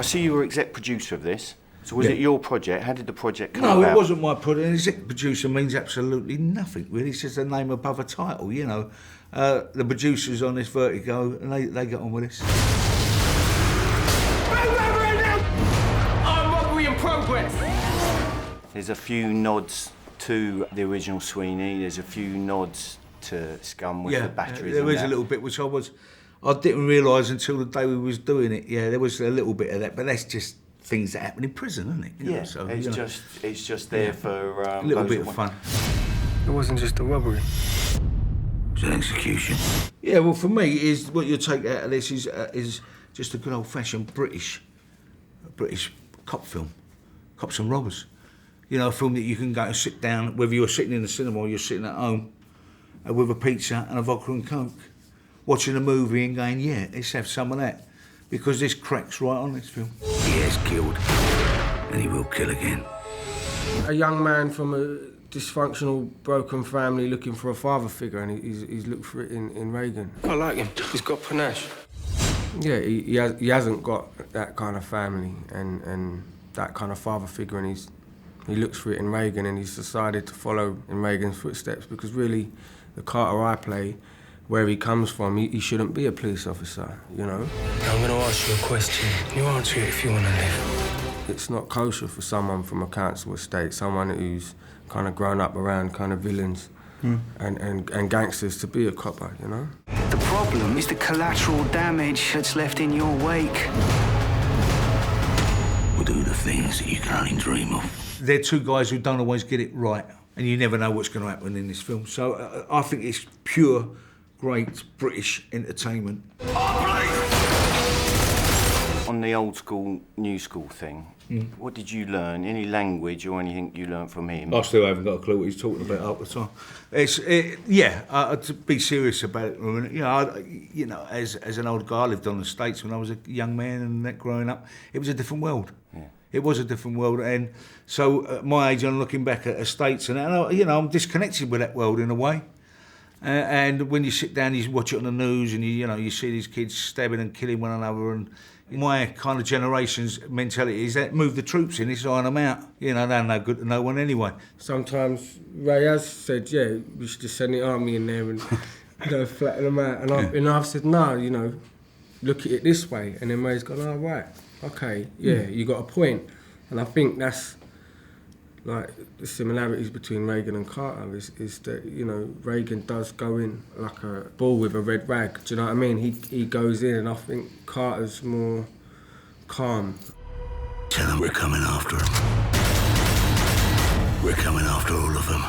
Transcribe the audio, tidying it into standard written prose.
see you were exec producer of this. So was it your project? How did the project come about? No, it wasn't my project. Exec producer means absolutely nothing, really. It's just a name above a title, you know. The producers on this Vertigo, and they get on with this. Robbery in progress! There's a few nods to the original Sweeney. There's a few nods to Scum with the batteries. There is a little bit which I didn't realise until the day we was doing it. Yeah, there was a little bit of that, but that's just things that happen in prison, isn't it? You know, so, it's just there for a little bit of fun. It wasn't just a robbery. It's an execution. Yeah, well, for me, is what you take out of this is just a good old-fashioned British cop film, Cops and Robbers. You know, a film that you can go and sit down, whether you're sitting in the cinema or you're sitting at home, with a pizza and a vodka and coke, watching a movie and going, yeah, let's have some of that, because this cracks right on this film. He has killed, and he will kill again. A young man from a dysfunctional, broken family looking for a father figure, and he's looked for it in Reagan. I like him. He's got panache. Yeah, he hasn't got that kind of family and that kind of father figure, and he looks for it in Reagan, and he's decided to follow in Reagan's footsteps, because really, the Carter I play, where he comes from, he shouldn't be a police officer, you know? I'm going to ask you a question. You answer it if you want to live. It's not kosher for someone from a council estate, someone who's kind of grown up around kind of villains and gangsters, to be a copper, you know? The problem is the collateral damage that's left in your wake. We'll do the things that you can only dream of. They're two guys who don't always get it right, and you never know what's going to happen in this film. So I think it's pure, great British entertainment. On the old school, new school thing, what did you learn? Any language or anything you learned from him? I still haven't got a clue what he's talking about half the time. To be serious about it for a minute, you know, as an old guy, I lived on the States when I was a young man, and that growing up, it was a different world. Yeah. It was a different world, and so at my age, I'm looking back at the States, and you know, I'm disconnected with that world in a way. And when you sit down, you watch it on the news, and you see these kids stabbing and killing one another, and my kind of generation's mentality is that move the troops in, let's iron them out. You know, they're no good to no one anyway. Sometimes Ray has said, yeah, we should just send the army in there and flatten them out. And I've said, no, you know, look at it this way. And then Ray's gone, oh, right, okay, yeah, you got a point. And I think that's like the similarities between Reagan and Carter is that, you know, Reagan does go in like a bull with a red rag, do you know what I mean? He goes in, and I think Carter's more calm. Tell them we're coming after them. We're coming after all of them.